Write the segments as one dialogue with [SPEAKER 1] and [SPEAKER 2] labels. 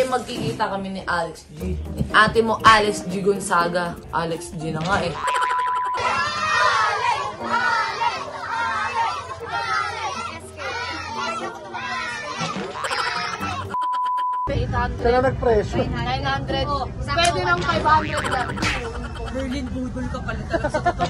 [SPEAKER 1] magkikita kami ni Alex G. Ni ate mo, Alex G Gonzaga. Alex G na nga eh.
[SPEAKER 2] Sila nag-presyo.
[SPEAKER 1] 900. Pwede lang 500 lang.
[SPEAKER 3] Berlin Budol ka pala talaga sa totoo.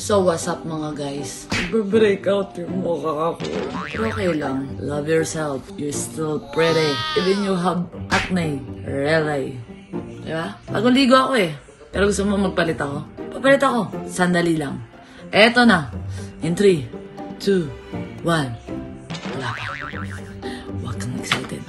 [SPEAKER 1] So what's up mga guys? Break out yung mukha ako. Pero okay lang. Love yourself. You're still pretty. Even you have acne. Really. Diba? Bagong ligo ako eh. Pero gusto mo magpalit ako? Papalit ako. Sandali lang. Eto na. In 3, 2, 1. Wala pa. Huwag kang excited.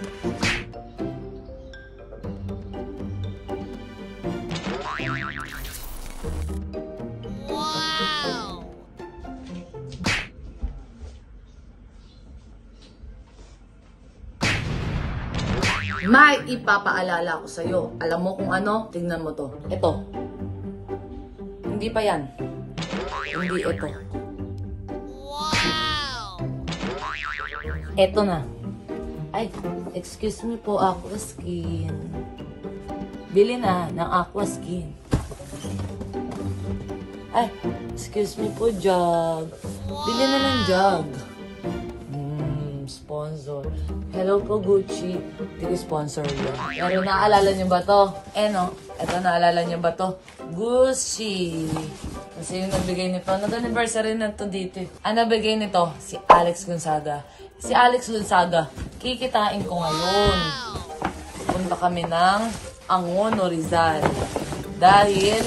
[SPEAKER 1] May ipapaalala ko sa'yo. Alam mo kung ano? Tingnan mo to. Ito. Hindi pa yan. Hindi ito. Wow! Ito na. Ay, excuse me po, Aqua Skin. Bili na ng Aqua Skin. Ay, excuse me po, Jug. Bili na ng Jug. Sponsor. Hello po, Gucci. Hindi ko sponsor yan. Pero naalala niyo ba to? No? Ito, naalala niyo ba to? Gucci. Kasi yung nagbigay nito. Nag-anniversary na to dito. Ang nabigay nito, si Alex Gonzaga. Si Alex Gonzaga, kikitain ko ngayon. Punta kami ng Angono, Rizal. Dahil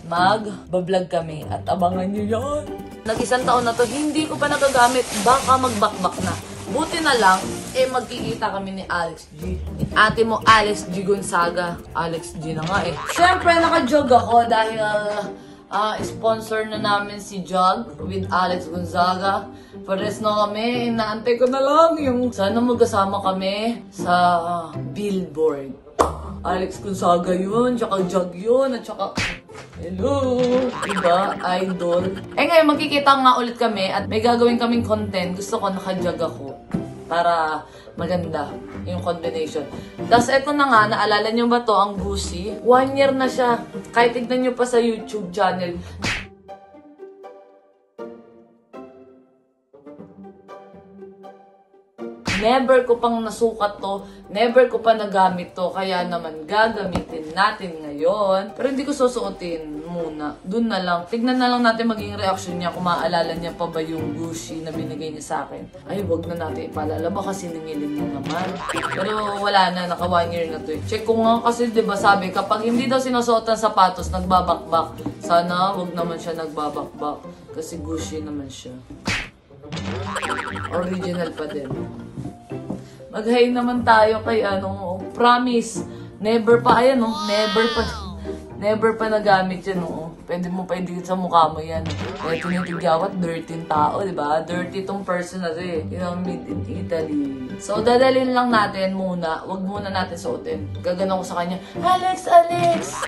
[SPEAKER 1] mag-bablog kami. At abangan niyo yan. Nag-isang taon na to, hindi ko pa nagagamit. Baka magbakbak na. Buti na lang, magkikita kami ni Alex G. Ni ate mo, Alex G Gonzaga. Alex G na nga eh. Siyempre, naka-jog ako dahil sponsor na namin si Jog with Alex Gonzaga. Pares na kami, inaantay ko na lang yung sana magkasama kami sa billboard. Alex Gonzaga yun, tsaka Jog yun, at tsaka hello! Diba? Idol. Ngayon, magkikita nga ulit kami at may gagawin kaming content. Gusto ko naka-jog ako para maganda yung combination. Tapos eto na nga, naalala nyo ba to, ang Gucci? 1 year na siya. Kahit tignan nyo pa sa YouTube channel. Never ko pang nasukat to. Never ko pa nagamit to. Kaya naman gagamitin natin ngayon. Pero hindi ko susuotin muna. Doon na lang. Tignan na lang natin maging reaction niya kung maaalala niya pa ba yung Gucci na binigay niya sa akin. Ay, wag na natin ipaalala. Baka siningilin niya naman. Pero wala na. Naka 1 year na to. Check ko nga kasi diba sabi, kapag hindi daw sinusuot ng sapatos, nagbabakbak. Sana wag naman siya nagbabakbak. Kasi Gucci naman siya. Original pa din. Mag-hi naman tayo kay promise. Never pa, ayan never pa nagamit yan, Pwede mo pa idikit sa mukha mo yan. Kaya tinitigawat, dirty tao, diba? Dirty tong person na to eh. Made in Italy. So, dadalhin lang natin muna. Wag muna natin suotin. Gagano ko sa kanya, Alex! Yes,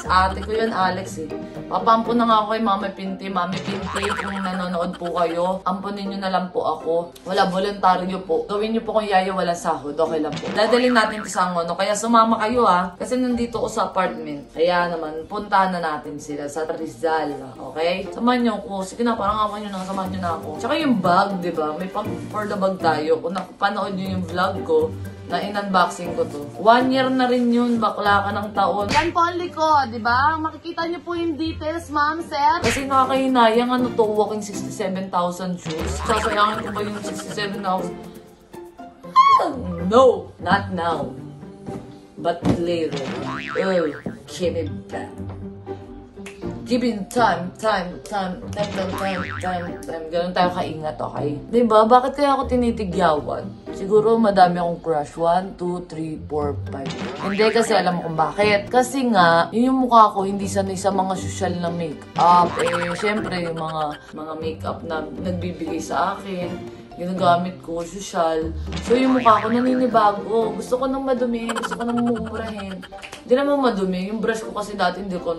[SPEAKER 1] ate ko yun, Alex eh. Papampo na nga ako kay Mami Pinti. Mami Pinti, kung nanonood po kayo, ampunin nyo na lang po ako. Wala, voluntaryo po. Gawin nyo po kung yaya, walang sahod. Okay lang po. Dadalhin natin ito sa Angono. Kaya sumama kayo ha. Kasi nandito ko sa apartment. Kaya naman, puntahan na natin sila sa Rizal. Okay? Samahan nyo ako. Sige na, parang awan nyo na. Samahan nyo na ako. Tsaka yung bag, diba? May pang for the bag tayo. Kung napanood nyo yung vlog ko, na in-unboxing ko to. 1 year na rin yun, bakla ka ng taon. Yan po ang likod, di ba? Makikita niyo po yung details, ma'am, sir. Kasi nakakahinayang to, walking 67,000 shoes. Sasayangin ko ba yung 67,000? No, not now. But later. Keep it back. Give it time. Ganun tayo kaingat, okay? Diba? Bakit kaya ako tinitigyawan? Siguro madami akong crush. 1, 2, 3, 4, 5. Hindi kasi alam mo kung bakit. Kasi nga, yung mukha ko hindi sanay sa mga social na make-up. Syempre, yung mga make-up na nagbibigay sa akin. ginagamit ko, social. So yung mukha ko naninibago. Gusto ko nang madumi, gusto ko nang mumurahin. Hindi naman madumi. Yung brush ko kasi dati hindi ko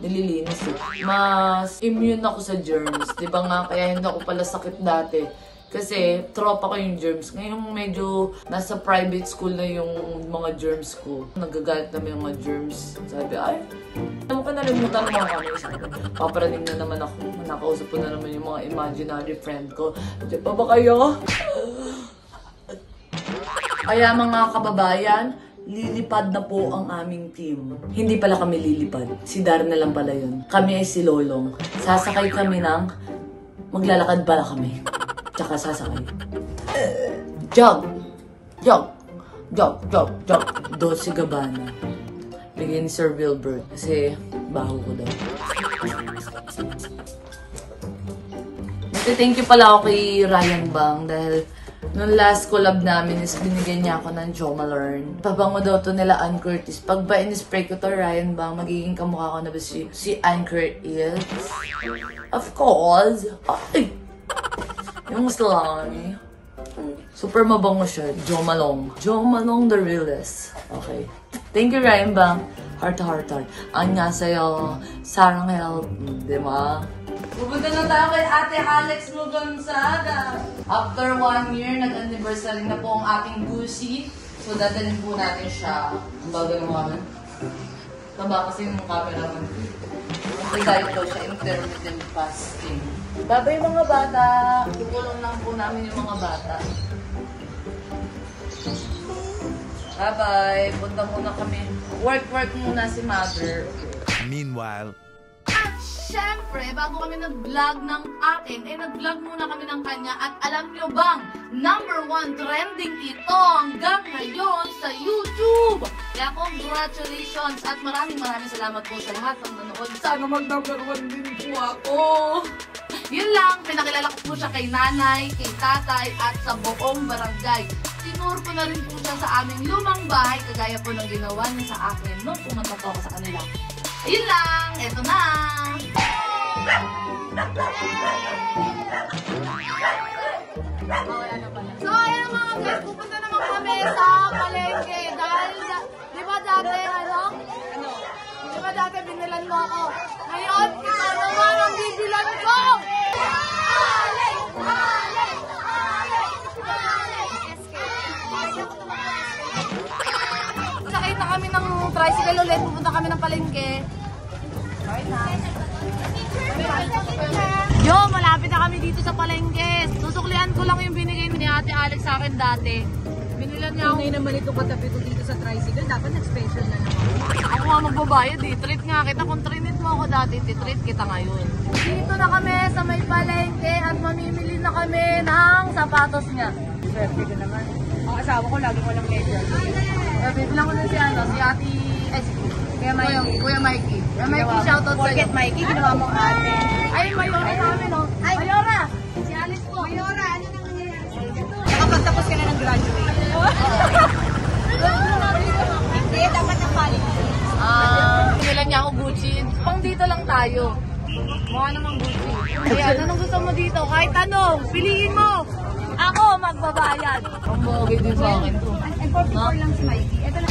[SPEAKER 1] nililinis eh. Mas immune ako sa germs. Di ba nga, kaya hindi ako pala sakit dati. Kasi tropa ko yung germs. Ngayon medyo nasa private school na yung mga germs ko. Nagagalit naman yung mga germs. Sabi, ay, alam ko nalimutan mo kami. Sabi, paparating na naman ako. Nakausap ko na naman yung mga imaginary friend ko. Di pa ba kayo? Kaya mga kababayan, lilipad na po ang aming team. Hindi pala kami lilipad. Si Dar na lang pala yun. Kami ay si Lolong. Sasakay kami ng... Maglalakad pala kami. Tsaka sasakay. Jog! Jog! Jog! Jog! Jog! Dolce Gabbana. Bigyan ni Sir Wilbert. Kasi baho ko daw. Thank you pala ako kay Ryan Bang dahil nung last collab namin is binigyan niya ako ng Jo Malone. Pabango daw to nila Ann Curtis. Pag ba in-spray ko to Ryan Bang, magiging kamukha ko na ba si Ann Curtis? Of course. Ay! Yung slime. Super mabango siya. Jo Malone. Jo Malone the realest. Okay. Thank you Ryan Bang. Heart to heart heart. Anya sa'yo. Sarang help. Di ba? Pupunta na tayo kay Ate Alex mo Gonzaga. After 1 year, nag-anniversary na po ang ating Gucci. So, dadalhin po natin siya. Ang bagal mo kami. Taba kasi yung camera mo. Kasi diet daw siya, intermittent fasting. Babay mga bata. Tukulong lang po namin yung mga bata. Bye-bye. Punta muna kami. Work muna si mother.
[SPEAKER 2] Meanwhile,
[SPEAKER 1] Siyempre, bago kami nag-vlog ng akin, nag-vlog muna kami ng kanya at alam nyo bang #1 trending ito hanggang ngayon sa YouTube! Kaya congratulations at maraming salamat po sa lahat ng nanood. Sana mag-#1 din po ako! Yun lang, pinakilala ko po siya kay nanay, kay tatay at sa buong barangay. Tinuro ko na rin po siya sa aming lumang bahay kagaya po ng ginawa niya sa akin nung pumunta po ako sa kanila. Ayun lang, eto na! So, ayan mga guys, pupunta naman kami sa palengke. Dahil, di ba dati, Di ba dati binilan mo ako? Ngayon, ikaw naman ang bibilan ko! Sakay na kami ng tricycle ulit, pupunta kami ng palengke. Yo, malapit na kami dito sa palengke. Susuklian ko lang yung binigay ni Ate Alex sa akin dati. Binilan niya ako.
[SPEAKER 3] Ngayon naman ito katabi ko dito sa tricycle. Dapat nag-special na naman.
[SPEAKER 1] Ako nga magbabayad eh. Treat nga kita. Kung trinit mo ako dati, titreat kita ngayon. Dito na kami sa may palengke at mamimili na kami ng sapatos niya.
[SPEAKER 3] Swerte ko naman. Ang asawa ko, lagi ko lang medyo.
[SPEAKER 1] Bibilang ko na si Ate... Kuya Mikey. Kuya Mikey, shoutout sa'yo.
[SPEAKER 3] Forget Mikey, ginawa mo ate.
[SPEAKER 1] Ay, Mayora namin, no? Mayora! Si Alice po.
[SPEAKER 3] Mayora, ano nang nangyayari sa'yo? Nakapagtapos ka na ng graduate. Hindi, dapat ang college.
[SPEAKER 1] Pinilan niya ako Gucci. Pang dito lang tayo. Mukha namang Gucci. Kaya, anong gusto mo dito? Kahit anong, piliin mo. Ako, magbabayad. Ang bagay din sa akin to.
[SPEAKER 3] Ay, 44 lang si Mikey. Ito na.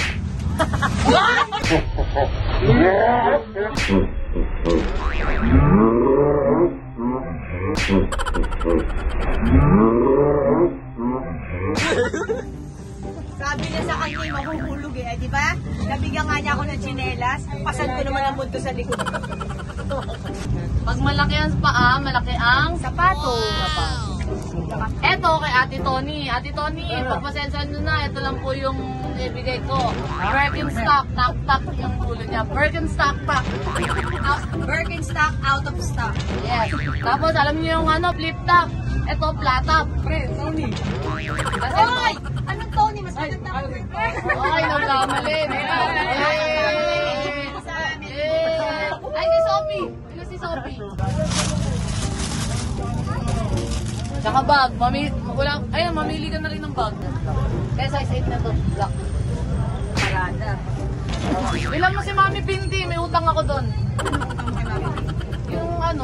[SPEAKER 3] Sabi niya sa kanya, mahuhulog eh, di ba? Nabigyan nga niya ako ng tsinelas. Pasan ko naman ang mundo sa likod.
[SPEAKER 1] Pag malaki ang paa, malaki ang
[SPEAKER 3] Sapato.
[SPEAKER 1] Eto kay Ate Tony. Ate Tony, pagpasensyahan nyo na, ito lang po yung ibigay ko. Birkenstock, tak yung ulo niya. Birkenstock, tak.
[SPEAKER 3] Birkenstock out of stock.
[SPEAKER 1] Yes. Tapos alam niyo yung flip top. Ito, flat top.
[SPEAKER 3] Pre, Tony.
[SPEAKER 1] Kasi
[SPEAKER 3] Hoy! Anong Tony? Mas maganda ako.
[SPEAKER 1] okay, nagkamali. Ay, si Sophie. Sino si Sophie? Tsaka bag. Mamili ka na rin ng bag. Kaya size 8 na to. Black.
[SPEAKER 3] Parada.
[SPEAKER 1] Ilan mo si Mami Pinti? May utang ako doon.
[SPEAKER 3] Anong utang mo kay Mami?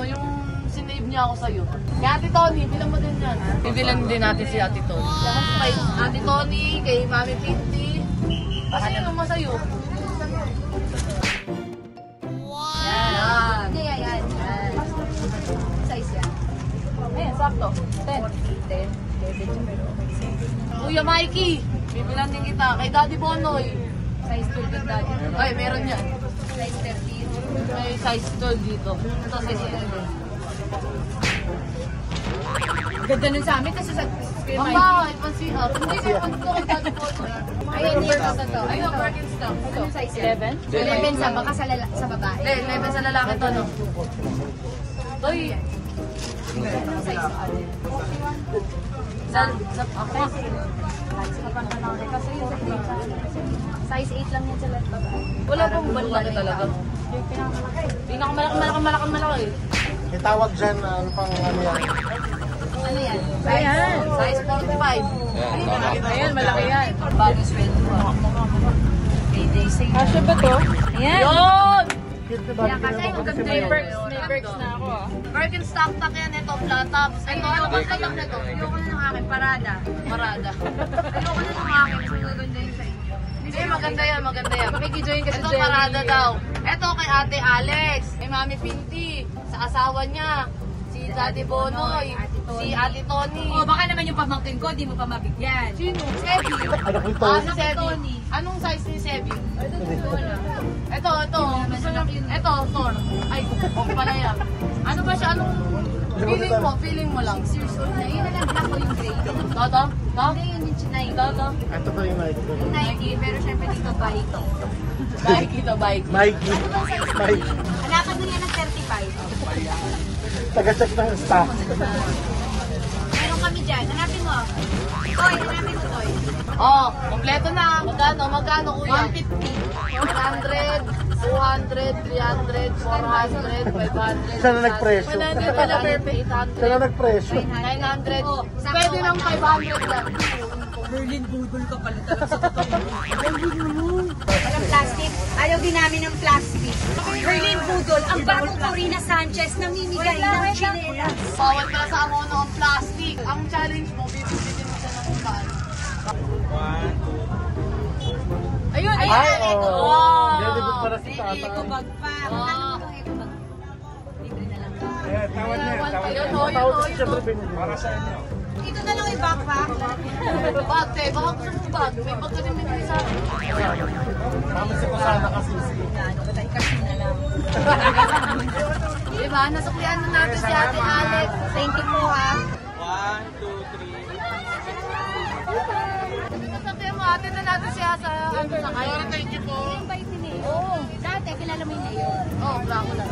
[SPEAKER 1] Yung sinave niya ako sa'yo. Kay Ate Tony, bilang mo din yan. Bibilan din natin si Ate Tony. Kay Ate Tony, kay Mami Pinti. Kasi yun naman sa'yo. Yan.
[SPEAKER 3] Hindi, yan. Size yan.
[SPEAKER 1] Ayan, sakto. 10.
[SPEAKER 3] 10.
[SPEAKER 1] Kuya Mikey, bibilan din kita. Kay Daddy Bonoy.
[SPEAKER 3] Size 12 yung daddy.
[SPEAKER 1] Ay, meron yan.
[SPEAKER 3] Size 13.
[SPEAKER 1] May size 12 dito. Ito, size 11.
[SPEAKER 3] Ganda nun sa amin kasi sa
[SPEAKER 1] Ang bahay, pansihan. Hindi kayo panto kay Daddy Bonoy.
[SPEAKER 3] Ayun, ito.
[SPEAKER 1] Ayun, Birkenstock.
[SPEAKER 3] Ito, size 11. 11 sa baka sa babae.
[SPEAKER 1] Hindi, 11 sa lalaki to, no? Toy. Sa ako.
[SPEAKER 3] Kasi yung size 8 lang yan sa lahat babae.
[SPEAKER 1] Wala pong malaki talaga. Pinakamalaki.
[SPEAKER 2] May tawag dyan, ano pang ano yan?
[SPEAKER 3] Ano yan?
[SPEAKER 1] Ayan. Size 45. Ayan, malaki yan. Bagay sweldo mo. Payday sale.
[SPEAKER 4] Asya ba to?
[SPEAKER 3] Ayan.
[SPEAKER 1] Yun!
[SPEAKER 3] Yan kasi yung ganda
[SPEAKER 4] May
[SPEAKER 3] yun.
[SPEAKER 4] perks na ako ah.
[SPEAKER 1] Birkenstock tak yan. Ito, flat tops. Ito, ano ba sa lang na to?
[SPEAKER 3] Ayoko na ng akin, parada.
[SPEAKER 1] Parada.
[SPEAKER 3] Ayoko na ng akin, mas magaganda yun sa inyo.
[SPEAKER 1] Hindi, maganda yan, maganda yan.
[SPEAKER 4] Makikijoin kasi
[SPEAKER 1] Ito,
[SPEAKER 4] Jenny.
[SPEAKER 1] parada daw. Ito kay Ate Alex, kay Mami Pinti, sa asawa niya, si Daddy Bonoy, si Ate Tony.
[SPEAKER 3] Oh, baka naman yung pamangkin ko, di mo pa mabigyan.
[SPEAKER 1] Sino? Sebi.
[SPEAKER 2] Ano ko ito?
[SPEAKER 1] Ah, si Sebi. Anong size ni Sebi? Ito. Ito, Thor. Ay, kung pala yan. Ano ba siya? Anong feeling mo? Feeling mo lang.
[SPEAKER 3] 6 years old na. Yun na lang, black ko yung gray.
[SPEAKER 1] Toto? To?
[SPEAKER 3] Hindi, yun yung Nike.
[SPEAKER 1] Toto?
[SPEAKER 2] Ito ba yung Nike?
[SPEAKER 3] Yung Nike, pero syempre dito ba ito?
[SPEAKER 1] Bike ito, bike.
[SPEAKER 2] Nike.
[SPEAKER 3] Ano bang size mo?
[SPEAKER 2] Nike.
[SPEAKER 3] Hanapan mo yan ng 35.
[SPEAKER 2] Taga-check ng stock.
[SPEAKER 3] Meron kami dyan. Hanapin mo. Toy, hanapin mo, Toy.
[SPEAKER 1] Oh, kompleto na. Magkano kuya?
[SPEAKER 3] 150.
[SPEAKER 1] 100, 200, 300, 400, 500.
[SPEAKER 2] Saan na nagpresyo?
[SPEAKER 1] 100 pala, perfect.
[SPEAKER 2] Saan na nagpresyo?
[SPEAKER 1] 900.
[SPEAKER 3] Oh, sakto.
[SPEAKER 1] Pwede ng 500 lang.
[SPEAKER 3] Berlin Budol ka pala talaga sa totoo. Walang plastic. Ayaw din namin ng plastic. Berlin Budol, ang bagong Corina Sanchez namimigay ng chinelas.
[SPEAKER 1] Bawal pala sa amono ang plastic. Ang challenge mo, bibigyan mo siya ng kung Ayun,
[SPEAKER 2] Ay,
[SPEAKER 1] ito.
[SPEAKER 2] oh.
[SPEAKER 1] Wow.
[SPEAKER 2] Very good para si
[SPEAKER 3] May
[SPEAKER 2] Tata.
[SPEAKER 3] eco bag pa.
[SPEAKER 1] Wow.
[SPEAKER 3] Magkano itong eco bag? Libre na lang.
[SPEAKER 1] Ayun,
[SPEAKER 2] Siyempre, binili.
[SPEAKER 3] Ito na lang yung backpack.
[SPEAKER 1] Bag, te. Baka gusto mong bag. May bag ka din binili sa akin.
[SPEAKER 2] Kami si Kusana kasi.
[SPEAKER 3] Ano ba tayo kasi na lang.
[SPEAKER 1] Diba? Nasuklian na natin si Ate Alex.
[SPEAKER 3] Thank you po ha.
[SPEAKER 1] Sabihin mo, ate na natin siya sa ano sa kayo. Thank you po.
[SPEAKER 3] Yung bait ni Oo. Dati, kilala mo yun na yun.
[SPEAKER 1] Oh, bravo na.